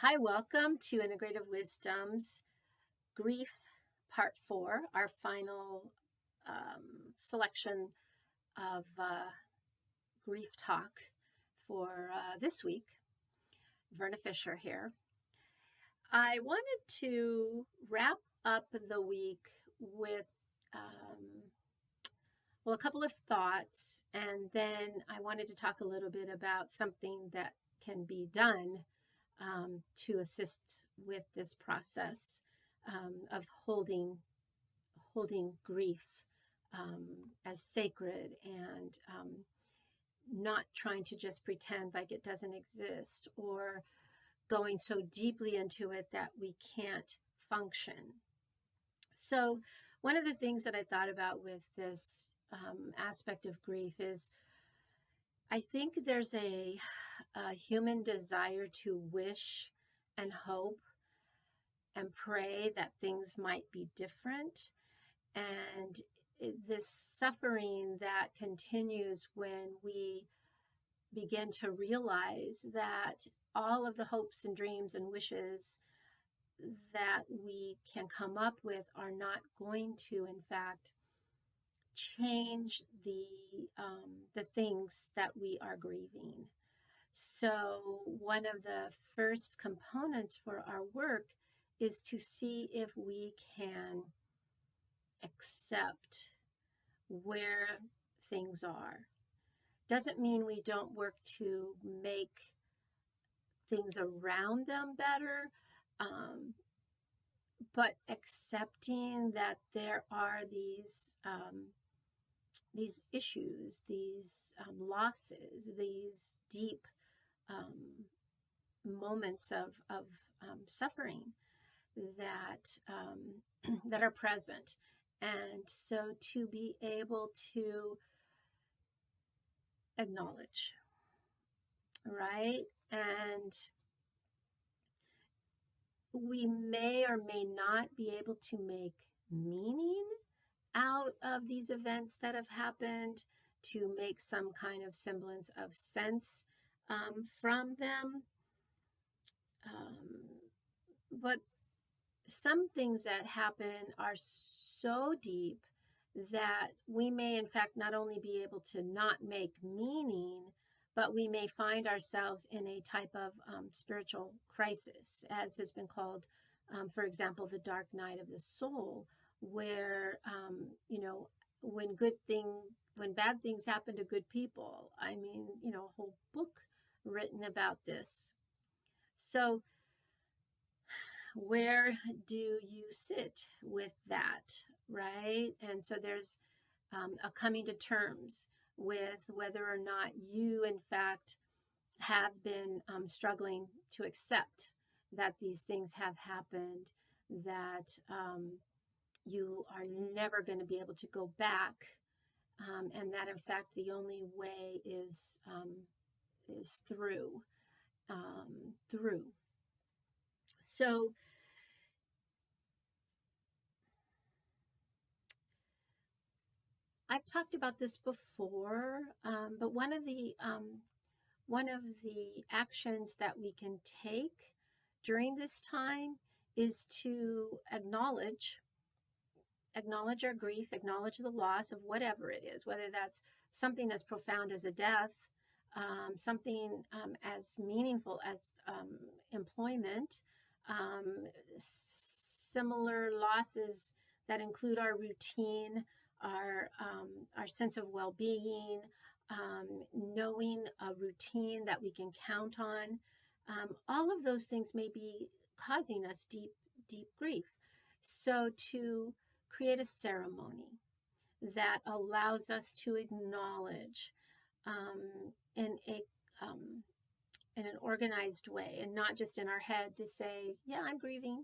Hi, welcome to Integrative Wisdom's Grief Part 4, our final selection of grief talk for this week. Verna Fisher here. I wanted to wrap up the week with a couple of thoughts, and then I wanted to talk a little bit about something that can be done to assist with this process of holding grief as sacred and not trying to just pretend like it doesn't exist or going so deeply into it that we can't function. So one of the things that I thought about with this aspect of grief is I think there's a human desire to wish and hope and pray that things might be different. And this suffering that continues when we begin to realize that all of the hopes and dreams and wishes that we can come up with are not going to, in fact, change the things that we are grieving. So one of the first components for our work is to see if we can accept where things are. Doesn't mean we don't work to make things around them better, but accepting that there are these issues, these losses, these deep moments of suffering that that are present. And so to be able to acknowledge, right? And we may or may not be able to make meaning out of these events that have happened, to make some kind of semblance of sense from them. But some things that happen are so deep that we may, in fact, not only be able to not make meaning, but we may find ourselves in a type of spiritual crisis, as has been called, for example, the dark night of the soul, where, when bad things happen to good people. I mean, a whole book written about this. So where do you sit with that, right? And so there's a coming to terms with whether or not you, in fact, have been struggling to accept that these things have happened, that you are never going to be able to go back, and that, in fact, the only way is through. So I've talked about this before, but one of the actions that we can take during this time is to acknowledge our grief, acknowledge the loss of whatever it is, whether that's something as profound as a death, something as meaningful as employment, similar losses that include our routine, our sense of well-being, knowing a routine that we can count on. All of those things may be causing us deep grief. So to create a ceremony that allows us to acknowledge in an organized way, and not just in our head to say, yeah, I'm grieving,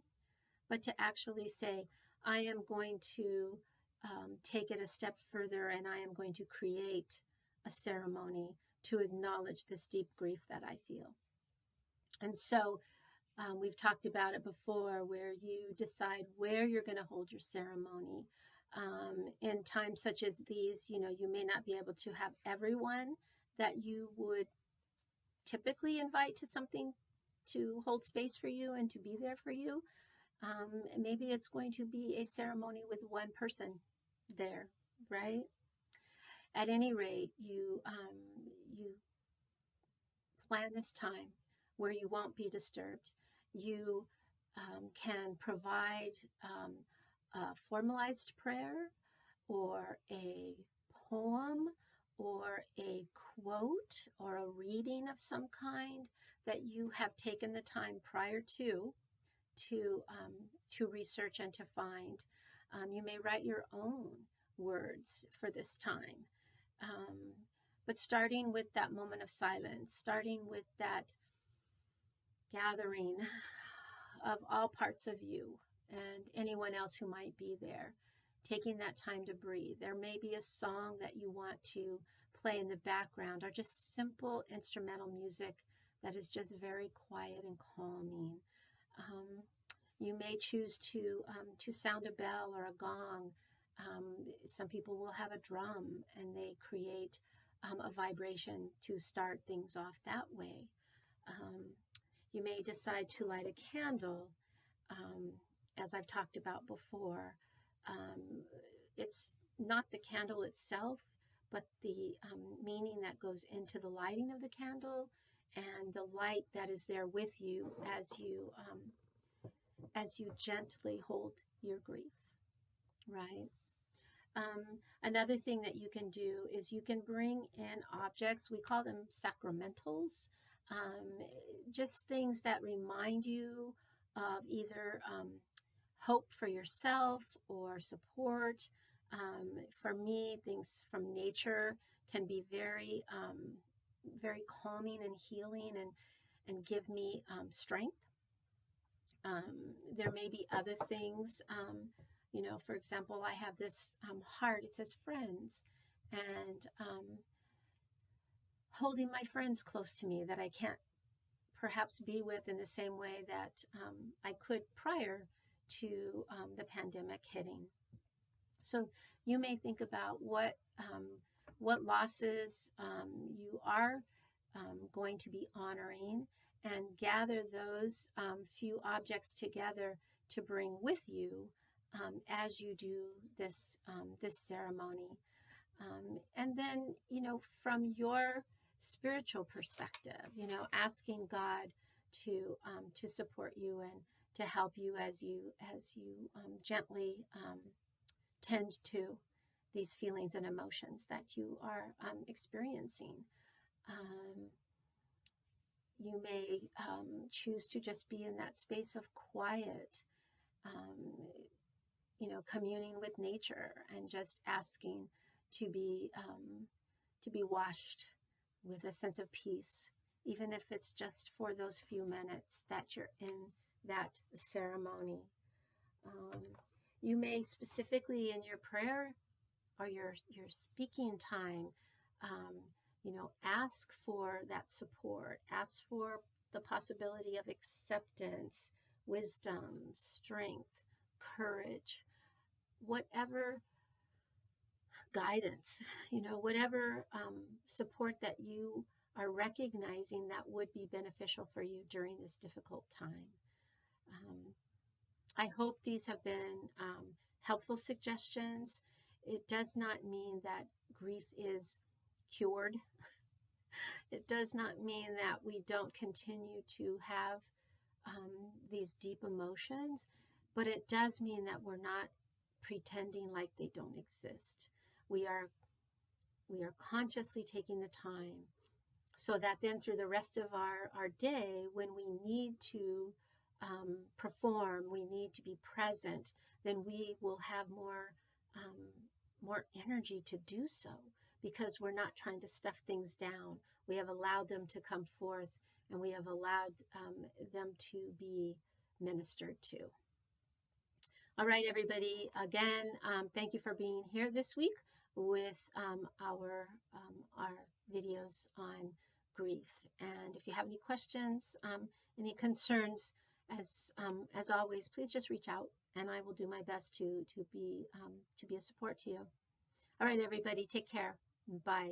but to actually say, I am going to take it a step further, and I am going to create a ceremony to acknowledge this deep grief that I feel. And so we've talked about it before, where you decide where you're going to hold your ceremony. In times such as these, you may not be able to have everyone that you would typically invite to something to hold space for you and to be there for you. Maybe it's going to be a ceremony with one person there, right? At any rate, you plan this time where you won't be disturbed. You can provide a formalized prayer or a poem or a quote or a reading of some kind that you have taken the time prior to research and to find. You may write your own words for this time. But starting with that moment of silence, starting with that gathering of all parts of you and anyone else who might be there, taking that time to breathe. There may be a song that you want to play in the background, or just simple instrumental music that is just very quiet and calming. You may choose to sound a bell or a gong. Some people will have a drum and they create a vibration to start things off that way. You may decide to light a candle, as I've talked about before. It's not the candle itself, but the meaning that goes into the lighting of the candle and the light that is there with you as you gently hold your grief, right? Another thing that you can do is you can bring in objects. We call them sacramentals, just things that remind you of either hope for yourself or support. For me, things from nature can be very, very calming and healing and give me strength. There may be other things. For example, I have this heart. It says friends, and holding my friends close to me that I can't perhaps be with in the same way that I could prior to the pandemic hitting. So you may think about what losses you are going to be honoring, and gather those few objects together to bring with you as you do this ceremony. And then, from your spiritual perspective, asking God to support you and to help you as you gently tend to these feelings and emotions that you are experiencing. You may choose to just be in that space of quiet, communing with nature and just asking to be washed with a sense of peace, even if it's just for those few minutes that you're in that ceremony. You may specifically in your prayer or your speaking time, ask for that support, ask for the possibility of acceptance, wisdom, strength, courage, whatever guidance, whatever support that you are recognizing that would be beneficial for you during this difficult time. I hope these have been helpful suggestions. It does not mean that grief is cured. It does not mean that we don't continue to have these deep emotions, but it does mean that we're not pretending like they don't exist. We are consciously taking the time so that then through the rest of our day, when we need to perform, we need to be present, then we will have more energy to do so, because we're not trying to stuff things down. We have allowed them to come forth, and we have allowed them to be ministered to. All right, everybody. Again, thank you for being here this week with our videos on grief. And if you have any questions, any concerns, as always, please just reach out, and I will do my best to be a support to you. All right, everybody, take care. Bye.